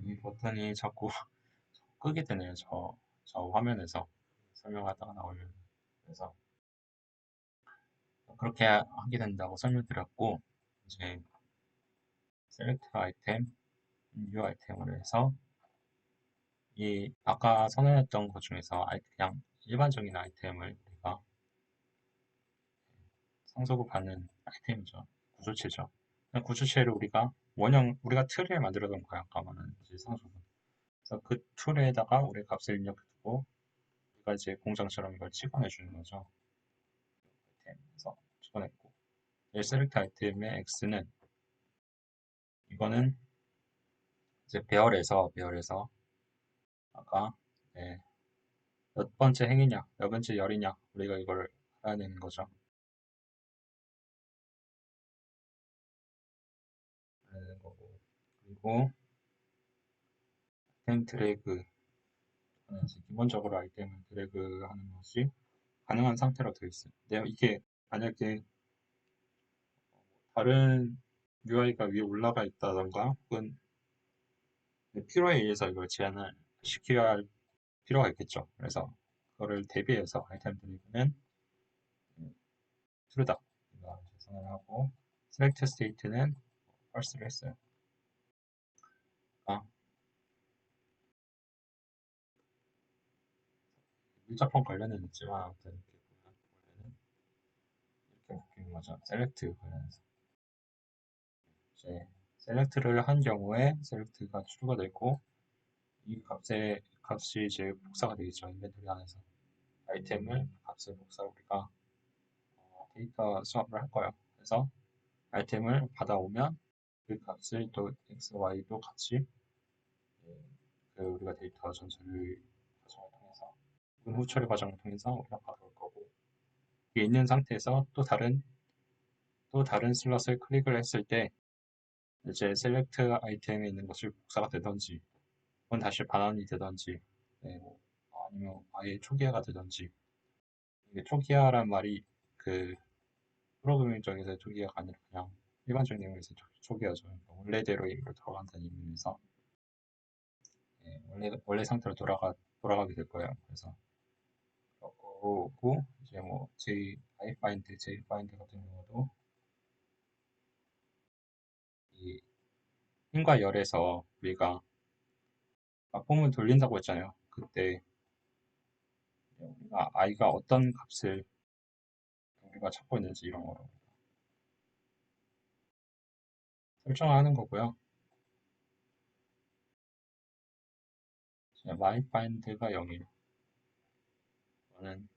이 버튼이 자꾸 끄게 되네요. 저 화면에서 설명하다가 나오려면. 그래서 그렇게 하게 된다고 설명드렸고, 이제 셀렉트 아이템, 뉴 아이템으로 해서 이 아까 선언했던 것 중에서 그냥 일반적인 아이템을 우리가 상속을 받는 아이템이죠. 구조체죠. 구조체를 우리가 틀을 만들어 놓은 거야. 아까 말한 이제 상속은. 그래서 그 툴에다가 우리 값을 입력해두고 우리가 이제 공장처럼 이걸 찍어내 주는 거죠. 아이템에서 찍어냈고 이 셀렉트 아이템의 x는 이거는 이제 배열에서 아까 네, 몇 번째 행이냐, 몇 번째 열이냐 우리가 이걸 알아야 되는 거죠. 알아야 되는 거고 그리고 아이템 드래그 기본적으로 아이템을 드래그하는 것이 가능한 상태로 되어 있어요. 근데 이게 만약에 다른 UI가 위에 올라가 있다던가 혹은 필요에 의해서 이걸 제한을 시켜야 할 필요가 있겠죠. 그래서 그거를 대비해서 아이템 드래그는 true다 생성을 하고 select state는 false를 했어요. 아, 밀접한 관련은 있지만 아무튼 이렇게 보면 원래는 이렇게 바뀌는 거죠. select 관련해서 이제 select를 한 경우에 select가 true가 되고 이 값이 이제 복사가 되겠죠. 인벤토리 안에서 아이템을 값을 복사 우리가 데이터 수업을 할 거예요. 그래서 아이템을 받아오면 그 값을 또 x, y도 같이 그 우리가 데이터 전체를 과정을 통해서 혹은 후처리 과정을 통해서 우리가 받아올 거고 이게 있는 상태에서 또 다른 슬롯을 클릭을 했을 때 이제 셀렉트 아이템에 있는 것이 복사가 되던지 혹은 다시 반환이 되던지 네, 뭐, 아니면 아예 초기화가 되던지 이게 초기화란 말이 그 프로그래밍 쪽에서 초기화가 아니라 그냥 일반적인 내용에서 초기화죠. 그러니까 원래대로 이걸 돌아간다는 의미에서 원래 상태로 돌아가게 될 거예요. 그래서 그거고 이제 뭐 Jfind 같은 경우도 이 힘과 열에서 우리가 폼을 돌린다고 했잖아요. 그때 우리가 i가 어떤 값을 우리가 찾고 있는지 이런 거로 설정하는 거고요. myfind가 0이에요. 저는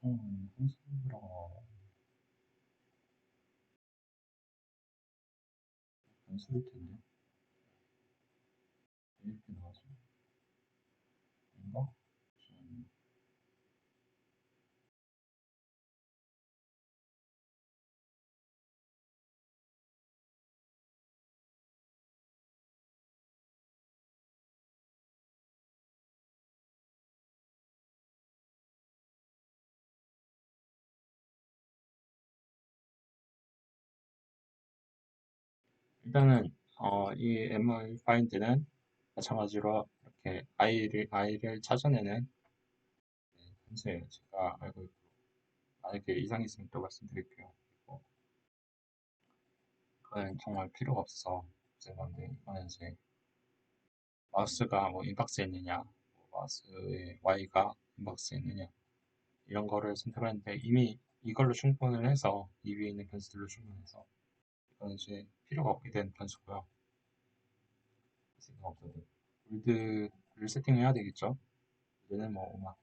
보통 한수라고 한수일 텐데 이렇게 나와서 뭔가 일단은 이 ML 파인드는 마찬가지로 이렇게 i를 찾아내는 문제예요. 제가 알고 있고 만약에 이상이 있으면 또 말씀드릴게요. 그건 정말 필요가 없어서 없앤 건데 이거는 이제 마우스가 뭐 인박스에 있느냐, 뭐 마우스의 Y가 인박스에 있느냐 이런 거를 선택하는데 이미 이걸로 충분을 해서 이 위에 있는 변수들로 충분해서 이건 이제 필요가 없게 된 변수고요. 생각 없어도 골드를 세팅해야 되겠죠. 골드는 뭐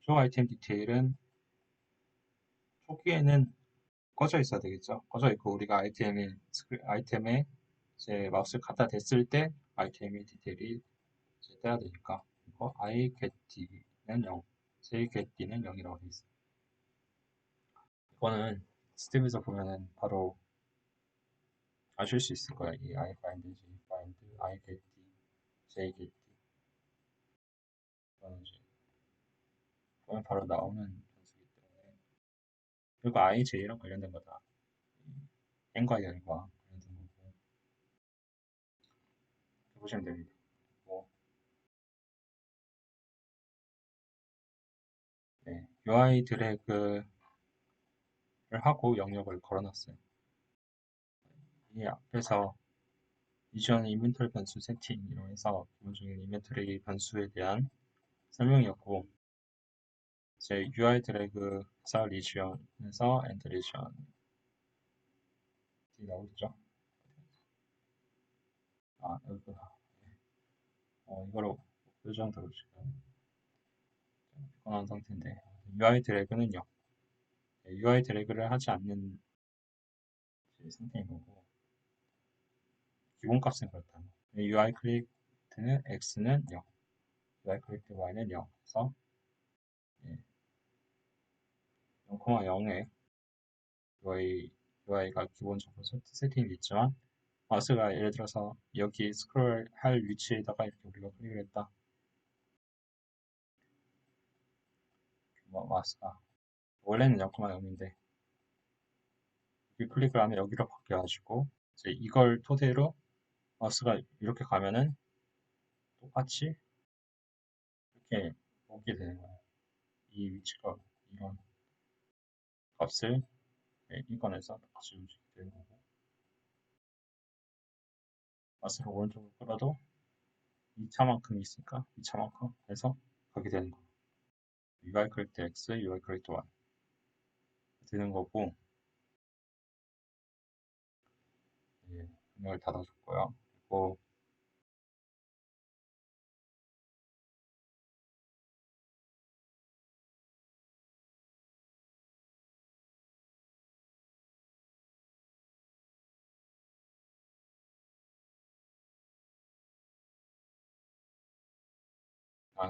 쇼 아이템 디테일은 초기에는 꺼져 있어야 되겠죠. 꺼져 있고 우리가 아이템에 이제 마우스를 갖다 댔을 때 아이템의 디테일이 이제 떠야 되니까 이거 I get D는 0, J get D는 0이라고 돼 있어요. 이거는 스텝에서 보면은 바로 아실 수 있을 거야. 이 I find, J find, I get, J get. 이거는 이제 보면 바로 나오는 변수이기 때문에. 그리고 I, J랑 관련된 거다. n과 열과 관련된 거고. 이렇게 보시면 됩니다. 뭐, 네, UI 드래그를 하고 영역을 걸어놨어요. 이 앞에서 이전 인벤토리 변수 세팅이라고 해서 기본적인 인벤토리 변수에 대한 설명이었고, 이제 UI 드래그에서 리지언에서 엔드 리지언이 나오겠죠. 아, 여기 이거로 요정도로 지금 변환 상태인데 UI 드래그는요. UI 드래그를 하지 않는 상태인 거고 기본 값은 그렇다. UI 클릭트는 x는 0, UI 클릭트 y는 0. 그래서 0,0에 UI가 기본적으로 세팅이 있지만 마우스가 예를 들어서 여기 스크롤 할 위치에다가 이렇게 우리가 클릭을 했다. 마우스가 원래는 0,0인데 여기 클릭을 하면 여기로 바뀌어가지고 이제 이걸 토대로 마우스가 이렇게 가면은 똑같이 이렇게 오게 되는 거예요. 이 위치가 이런 값을 이건에서 똑같이 움직이게 되는 거고 마우스를 오른쪽으로 끌어도 2차만큼 있으니까 2차만큼 해서 가게 되는 거예요. UI 클릭트 X, UI 클릭트 Y 되는 거고 영역을 닫아줬고요. 그리고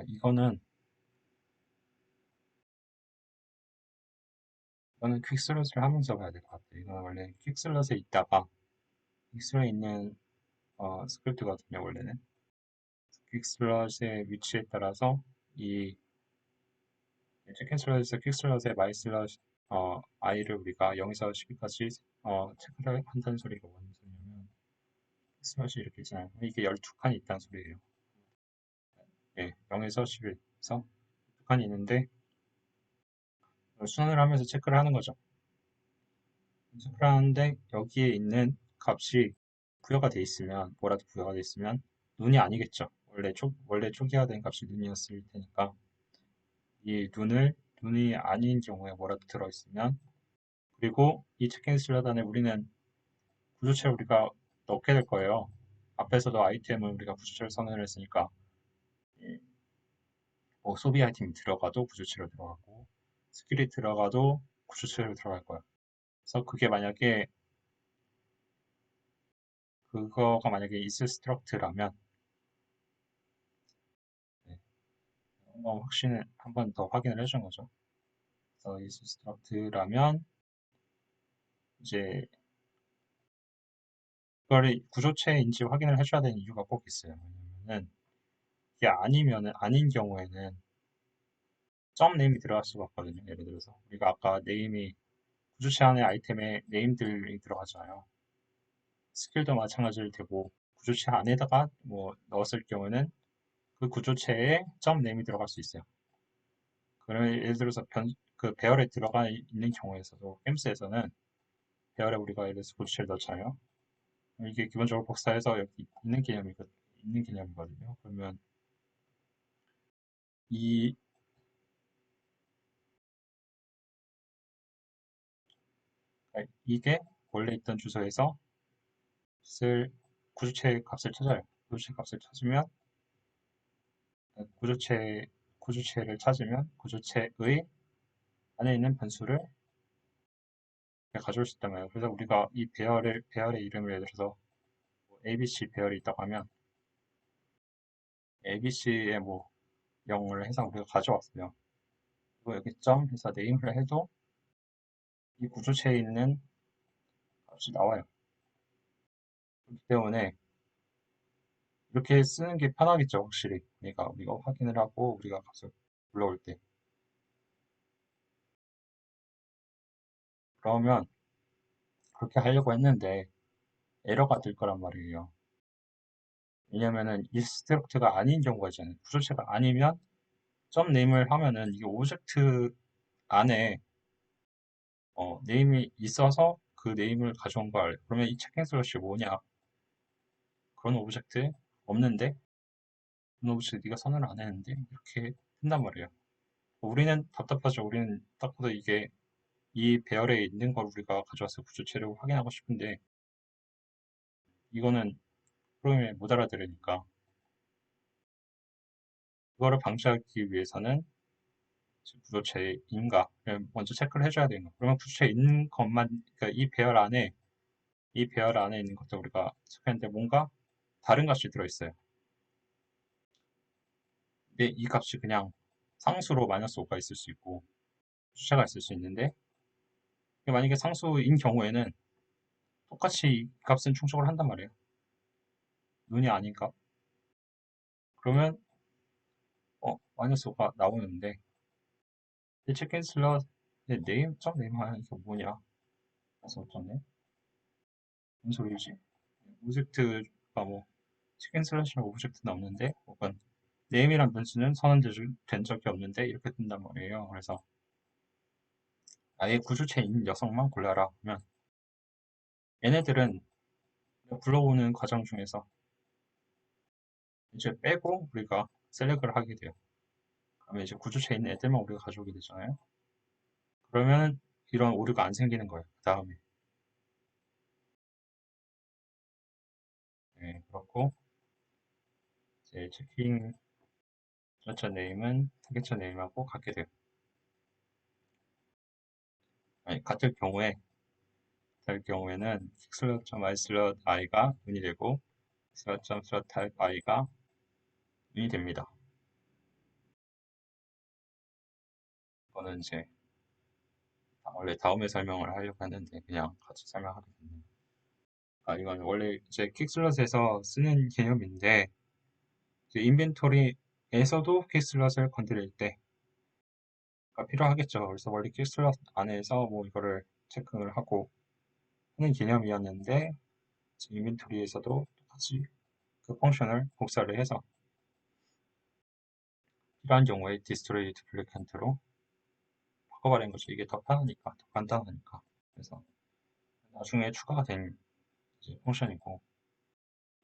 이거는 퀵슬롯을 하면서 봐야 될 것 같아요. 이거는 원래 퀵슬롯에 있다가 퀵슬롯에 있는 스크립트거든요. 원래는 퀵슬롯의 위치에 따라서 이 치킨 슬롯에서 퀵슬롯의 마이 슬롯 i를 우리가 0에서 12까지 체크를 한다는 소리가 뭔 소리냐면 슬롯이 이렇게 있잖아요. 이게 12칸이 있다는 소리예요. 예, 0에서 11에서 12칸이 있는데 순환을 하면서 체크를 하는 거죠. 체크를 하는데 여기에 있는 값이 부여가 돼 있으면 뭐라도 부여가 돼 있으면 눈이 아니겠죠. 원래 초기화된 값이 눈이었을 테니까 이 눈이 아닌 경우에 뭐라도 들어 있으면 그리고 이 체크인 슬롯 안에 우리는 구조체를 우리가 넣게 될 거예요. 앞에서도 아이템을 우리가 구조체를 선언을 했으니까 뭐 소비 아이템이 들어가도 구조체로 들어가고 스킬이 들어가도 구조체로 들어갈 거야. 그래서 그거가 만약에 있을 스트럭트라면 네, 확신을 한 번 더 확인을 해준 거죠. 그래서 있을 스트럭트라면 이제 그걸 구조체인지 확인을 해줘야 되는 이유가 꼭 있어요. 왜냐면은 이게 아닌 경우에는 점 네임이 들어갈 수가 없거든요. 예를 들어서 우리가 아까 네임이 구조체 안에 아이템에 네임들이 들어가잖아요. 스킬도 마찬가지일 테고 구조체 안에다가 뭐 넣었을 경우는 그 구조체에 점 네임이 들어갈 수 있어요. 그러면 예를 들어서 그 배열에 들어가 있는 경우에서도 햄스에서는 배열에 우리가 예를 들어서 구조체를 넣잖아요. 이게 기본적으로 복사해서 여기 있는 개념이거든요. 그러면 이 이게 원래 있던 주소에서 쓸 구조체 값을 찾아요. 구조체 값을 찾으면 구조체 구조체를 찾으면 구조체의 안에 있는 변수를 가져올 수 있단 말이에요. 그래서 우리가 이 배열의 이름을 예를 들어서 뭐 ABC 배열이 있다고 하면 ABC에 뭐 0을 해서 우리가 가져왔어요. 그리고 여기 점 해서 네임을 해도 이 구조체에 있는 값이 나와요. 그렇기 때문에 이렇게 쓰는 게 편하겠죠, 확실히. 그러니까 우리가 확인을 하고 우리가 값을 불러올 때. 그러면 그렇게 하려고 했는데 에러가 뜰 거란 말이에요. 왜냐면은 인스트럭트가 아닌 경우가 있잖아요. 구조체가 아니면 점 네임을 하면은 이게 오브젝트 안에 네임이 있어서 그 네임을 가져온 걸 그러면 이 체킹 슬롯이 뭐냐? 그런 오브젝트 없는데 그런 오브젝트 네가 선언을 안 했는데 이렇게 뜬단 말이에요. 우리는 답답하죠. 우리는 딱 봐도 이게 이 배열에 있는 걸 우리가 가져와서 구조체를 확인하고 싶은데 이거는 프로그램이 못 알아들으니까 그거를 방지하기 위해서는 구조체인가 먼저 체크를 해줘야 되는 거. 그러면 구조체에 있는 것만 그러니까 이 배열 안에 있는 것도 우리가 체크했는데 뭔가 다른 값이 들어있어요. 근데 이 값이 그냥 상수로 마이너스 5가 있을 수 있고 숫자가 있을 수 있는데 만약에 상수인 경우에는 똑같이 이 값은 충족을 한단 말이에요. 눈이 아닌가? 그러면 마이너스 5가 나오는데 이 치킨 슬롯의 네임? 점 네임 하는 게 뭐냐? 그래서 어쩌네? 무슨 소리지? 오브젝트가 뭐 치킨 슬롯이랑 오브젝트는 없는데 혹은 네임이란 변수는 선언된 적이 없는데 이렇게 뜬단 말이에요. 그래서 아예 구조체에 있는 녀석만 골라라 하면 얘네들은 불러오는 과정 중에서 이제 빼고 우리가 셀렉을 하게 돼요. 그러면 이제 구조체에 있는 애들만 우리가 가져오게 되잖아요. 그러면 이런 오류가 안 생기는 거예요. 그 다음에. 네, 그렇고 이제 체킹 전체 네임은 타겟처 네임하고 같게 돼요. 아니, 같을 경우에는 슬롯.i슬롯 i가 운이 되고 슬롯.슬롯 type i가 운이 됩니다. 이거는 이제 원래 다음에 설명을 하려고 했는데 그냥 같이 설명하게 됐네요. 이건 원래 이제 퀵슬롯에서 쓰는 개념인데 인벤토리에서도 퀵슬롯을 건드릴 때가 필요하겠죠. 그래서 원래 퀵슬롯 안에서 뭐 이거를 체크를 하고 하는 개념이었는데 인벤토리에서도 똑같이 그 펑션을 복사를 해서 필요한 경우에 디스트로이 두플리칸트로 바꿔버린 거죠. 이게 더 편하니까, 더 간단하니까. 그래서 나중에 추가가 된 이제 펑션이고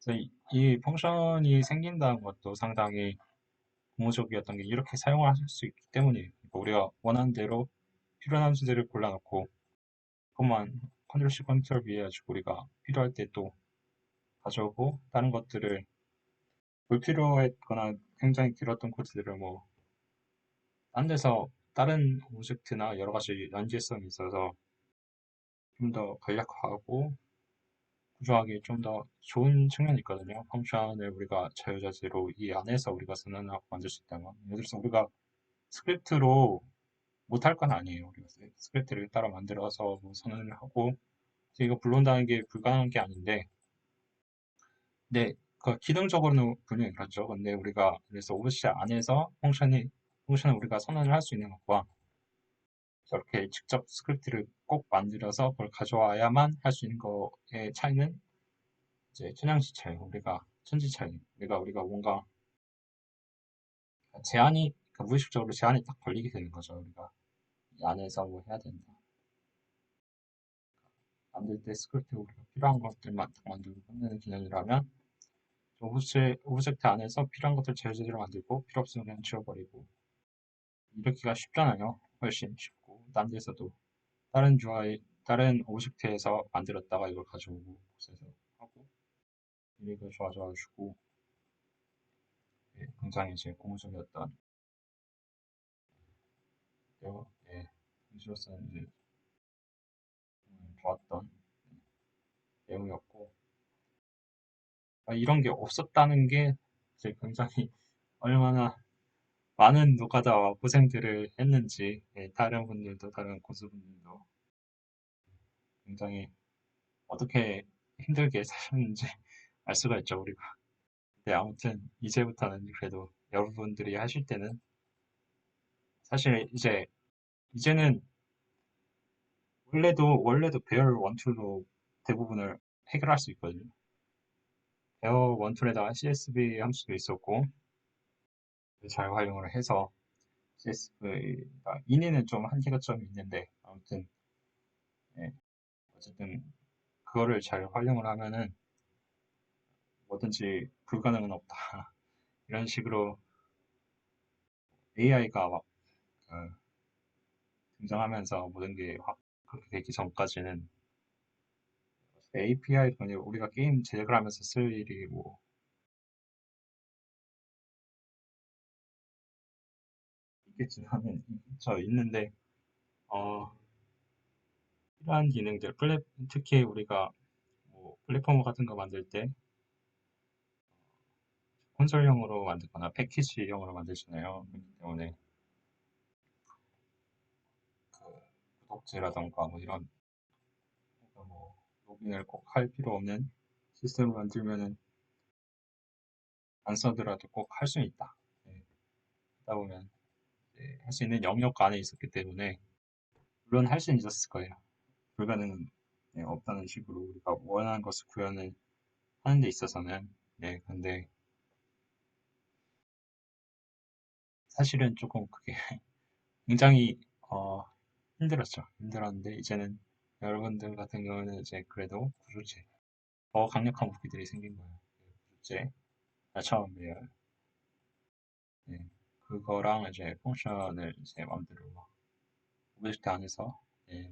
그래서 이 펑션이 생긴다는 것도 상당히 고무적이었던 게 이렇게 사용을 하실 수 있기 때문이에요. 그러니까 우리가 원하는 대로 필요한 함수들을 골라놓고 그것만 컨트롤 C 컨트롤 V 해가지고 우리가 필요할 때 또 가져오고 다른 것들을 불필요했거나 굉장히 길었던 코드들을 뭐 딴 데서 다른 오브젝트나 여러 가지 연계성이 있어서 좀 더 간략화하고 구조하기 좀 더 좋은 측면이 있거든요. 펑션을 우리가 자유자재로 이 안에서 우리가 선언하고 만들 수 있다면 예를 들어서 우리가 스크립트로 못할 건 아니에요. 우리가 스크립트를 따로 만들어서 뭐 선언을 하고 이거 불러온다는 게 불가능한 게 아닌데 근데 그 기능적으로는 분명히 그렇죠. 근데 우리가 그래서 오브젝트 안에서 펑션을 우리가 선언을 할 수 있는 것과 저렇게 직접 스크립트를 꼭 만들어서 그걸 가져와야만 할 수 있는 거의 차이는 이제 천양지 차이, 우리가 천지 차이. 우리가 뭔가 제한이 그러니까 무의식적으로 제한이 딱 걸리게 되는 거죠. 우리가 이 안에서 뭐 해야 된다. 만들 때 스크립트 우리가 필요한 것들만 딱 만들고 끝내는 개념이라면 오브젝트 안에서 필요한 것들 제대로 만들고 필요 없으면 그냥 지워버리고 이렇게가 쉽잖아요. 훨씬 쉽고 딴 데서도 다른 오브젝트에서 만들었다가 이걸 가져오고 복사해서 하고 이게 좋아져가지고 굉장히 이제 고무적이었던 예, 이로서는 이제 좋았던 내용이었고 이런 게 없었다는 게 이제 굉장히 얼마나 많은 노가다와 고생들을 했는지 다른 분들도 다른 고수분들도 굉장히 어떻게 힘들게 사셨는지 알 수가 있죠, 우리가. 네, 아무튼 이제부터는 그래도 여러분들이 하실 때는 사실 이제는 원래도 배열 원툴로 대부분을 해결할 수 있거든요. 배열 원툴에다가 CSV 함수도 있었고 잘 활용을 해서 CSV가 인에는 좀 한계가 좀 있는데 아무튼 예, 어쨌든 그거를 잘 활용을 하면은 뭐든지 불가능은 없다. 이런 식으로 AI가 막 등장하면서 모든 게 확 그렇게 되기 전까지는 API 우리가 게임 제작을 하면서 쓸 일이 뭐 있겠지만은 있는데 어, 이러한 기능들 특히 우리가 뭐 플랫폼 같은 거 만들 때 콘솔형으로 만들거나 패키지형으로 만들잖아요. 그렇기 때문에 그 구독제라던가 뭐 이런 뭐 로그인을 꼭 할 필요 없는 시스템을 만들면은 안 써더라도 꼭 할 수 있다. 네, 하다 보면 할 수 있는 영역 안에 있었기 때문에 물론 할 수는 있었을 거예요. 불가능은 없다는 식으로 우리가 원하는 것을 구현을 하는 데 있어서는 근데 사실은 조금 그게 굉장히 힘들었죠. 힘들었는데 이제는 여러분들 같은 경우는 이제 그래도 구조체 더 강력한 무기들이 생긴 거예요. 구조체, 처음 배열, 네, 그거랑 이제 펑션을 이제 마음대로 막 오브젝트 안에서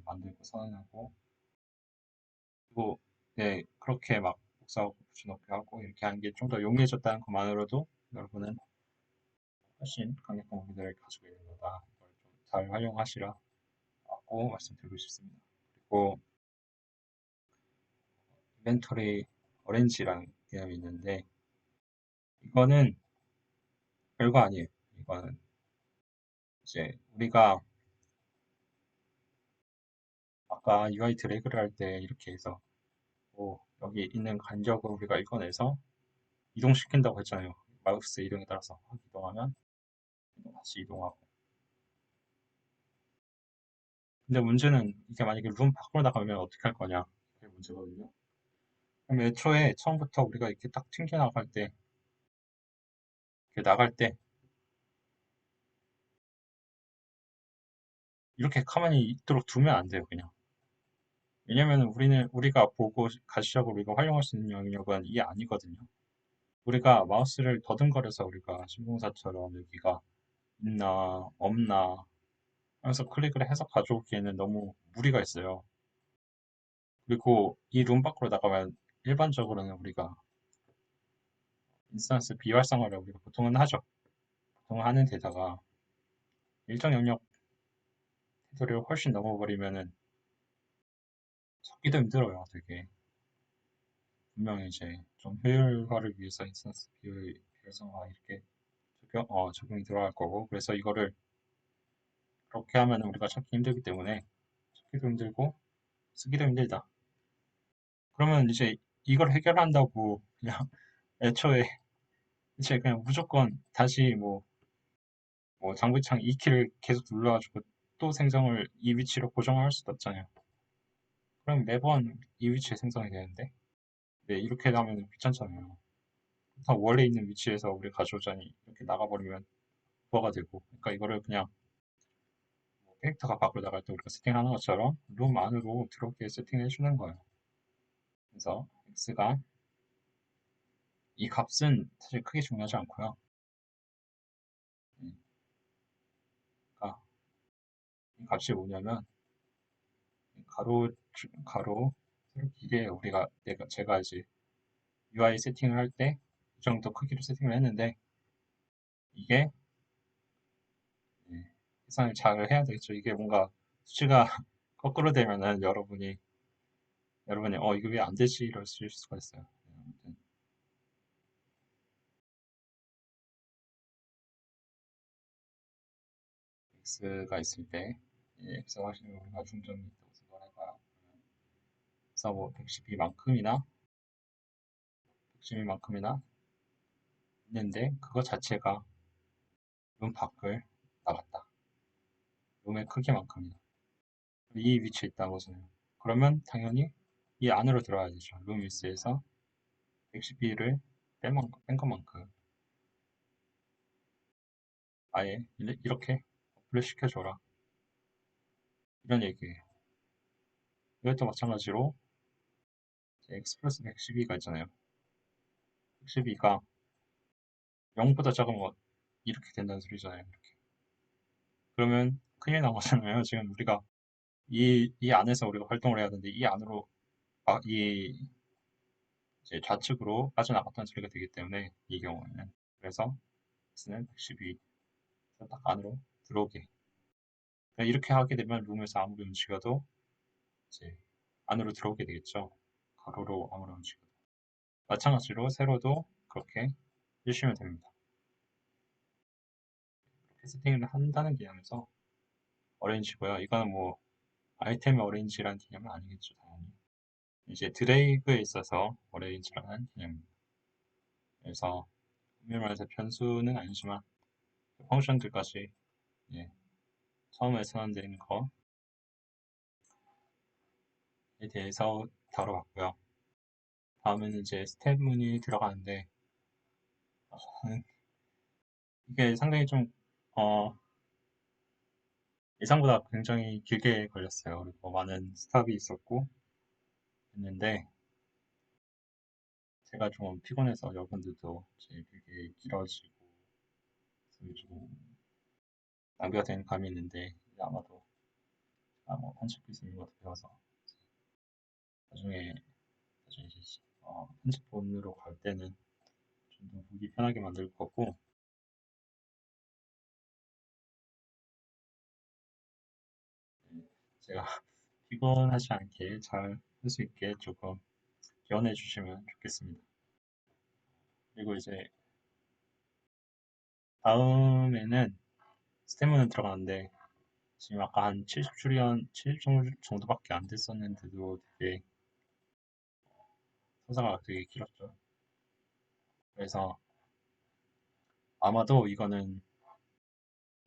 만들고 선언하고 그리고 그렇게 막 복사하고 붙여넣기 하고 이렇게 하는 게 좀 더 용이해졌다는 것만으로도 여러분은 훨씬 강력한 무기들을 가지고 있는 거다. 이걸 좀 잘 활용하시라고 말씀드리고 싶습니다. 그리고 이벤토리 어렌지라는 개념이 있는데 이거는 별거 아니에요. 이거는 이제 우리가 아까 UI 드래그를 할 때 이렇게 해서 뭐 여기 있는 간격을 우리가 읽어내서 이동시킨다고 했잖아요. 마우스 이동에 따라서 확 이동하면 다시 이동하고. 근데 문제는 이게 만약에 룸 밖으로 나가면 어떻게 할 거냐. 그게 문제거든요. 그럼 애초에 처음부터 우리가 이렇게 딱 튕겨나갈 때, 이렇게 나갈 때 이렇게 가만히 있도록 두면 안 돼요, 그냥. 왜냐면 우리가 보고 가시적으로 우리가 활용할 수 있는 영역은 이게 아니거든요. 우리가 마우스를 더듬거려서 우리가 신봉사처럼 여기가 있나 없나 하면서 클릭을 해서 가져오기에는 너무 무리가 있어요. 그리고 이 룸 밖으로 나가면 일반적으로는 우리가 인스턴스 비활성화를 우리가 보통은 하죠. 보통 하는 데다가 일정 영역 테두리를 훨씬 넘어버리면은 찾기도 힘들어요, 되게. 분명히 이제 좀 효율화를 위해서 인스턴스 비활성화 이렇게 적용이 들어갈 거고 그래서 이거를 그렇게 하면 우리가 찾기 힘들기 때문에 찾기도 힘들고 쓰기도 힘들다. 그러면 이제 이걸 해결한다고 그냥 애초에 이제 그냥 무조건 다시 뭐 장비창 2키를 계속 눌러가지고 또 생성을 이 위치로 고정할 수도 없잖아요. 그럼 매번 이 위치에 생성이 되는데 이렇게 하면 귀찮잖아요. 다 원래 있는 위치에서 우리 가져오자니 이렇게 나가버리면 부하가 되고 그러니까 이거를 그냥 뭐 캐릭터가 밖으로 나갈 때 우리가 세팅하는 것처럼 룸 안으로 들어오게 세팅해 주는 거예요. 그래서 x가 이 값은 사실 크게 중요하지 않고요. 음, 그러니까 이 값이 뭐냐면 가로 세로 길이에 제가 이제 UI 세팅을 할 때 이 정도 크기로 세팅을 했는데 이게 계산을 잘 해야 되겠죠. 이게 뭔가 수치가 거꾸로 되면은 여러분이 이거 왜 안 되지 이럴 수가 있어요. 아무튼 x가 있을 때 x가 확실히 우리가 중점이 있다고 생각을 해봐요. 그래서 뭐 112만큼이나 112만큼이나 있는데 그거 자체가 룸 밖을 나갔다. 룸의 크기만큼이나 이 위치에 있다는 것은 그러면 당연히 이 안으로 들어가야 되죠. 룸 위스에서 112를 뺀 것만큼 아예 이렇게 어플을 시켜줘라. 이런 얘기예요. 이것도 마찬가지로 x 플러스 112가 있잖아요. 112가 0보다 작은 것 이렇게 된다는 소리잖아요. 이렇게. 그러면 큰일 난 거잖아요. 지금 우리가 이 안에서 우리가 활동을 해야 되는데 이 안으로 이 이제 좌측으로 빠져나갔다는 소리가 되기 때문에 이 경우에는 그래서 x는 112 딱 안으로 들어오게 이렇게 하게 되면 룸에서 아무리 움직여도 이제 안으로 들어오게 되겠죠. 가로로 아무리 움직여도 마찬가지로 세로도 그렇게 해주시면 됩니다. 이렇게 세팅을 한다는 개념에서 어레인지고요. 이거는 뭐 아이템의 어레인지라는 개념은 아니겠죠, 당연히. 이제 드래그에 있어서 어레인지라는 개념입니다. 그래서 엄밀히 말해서 변수는 아니지만 펑션들까지 예, 처음에 선언되어 있는 거에 대해서 다뤄봤고요. 다음에는 이제 스텝문이 들어가는데 이게 상당히 좀 예상보다 굉장히 길게 걸렸어요. 그리고 많은 스탑이 있었고 했는데 제가 좀 피곤해서 여러분들도 제 되게 길어지고 좀 낭비가 되는 감이 있는데 아마도 뭐 편집 기술 이런 것도 배워서 나중에 이제 편집본으로 갈 때는 좀 더 보기 편하게 만들 거고 제가 피곤하지 않게 잘 할 수 있게 조금 지원해 주시면 좋겠습니다. 그리고 이제 다음에는 스테문은 들어가는데 지금 아까 한 70 정도밖에 안 됐었는데도 되게 서사가 되게 길었죠. 그래서 아마도 이거는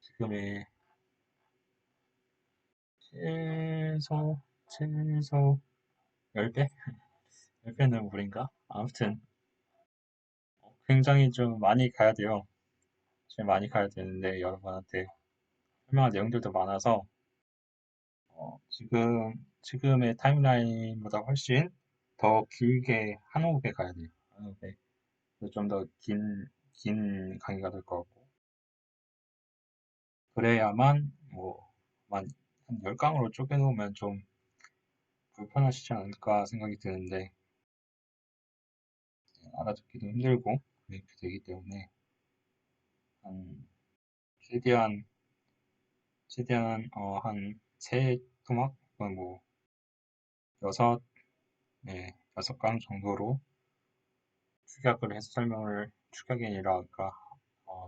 지금의 최소 10배? 10배는 무리인가? 아무튼 굉장히 좀 많이 가야 돼요. 지금 많이 가야 되는데 여러분한테 설명할 내용들도 많아서 지금의 타임라인보다 훨씬 더 길게 한 호흡에 가야 돼요. 한 호흡에. 좀 더 긴 강의가 될 것 같고. 그래야만 한 10강으로 쪼개놓으면 좀 불편하시지 않을까 생각이 드는데 알아듣기도 힘들고 그렇게 되기 때문에 한 최대한 한 세 토막 뭐 여섯 네, 6강 정도로 축약을 해서 축약이 아니라 아까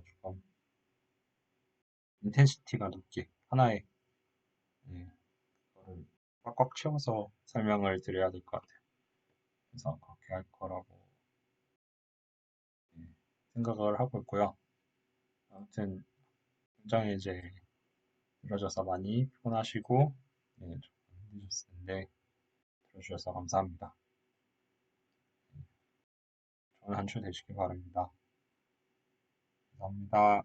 조금 인텐시티가 높게 하나의 네, 그거를 꽉꽉 채워서 설명을 드려야 될 것 같아요. 그래서 그렇게 할 거라고 네, 생각을 하고 있고요. 아무튼 굉장히 이제 들어줘서 많이 피곤하시고 네, 조금 힘드셨을 텐데 들어주셔서 감사합니다. 좋은 한 주 되시기 바랍니다. 감사합니다.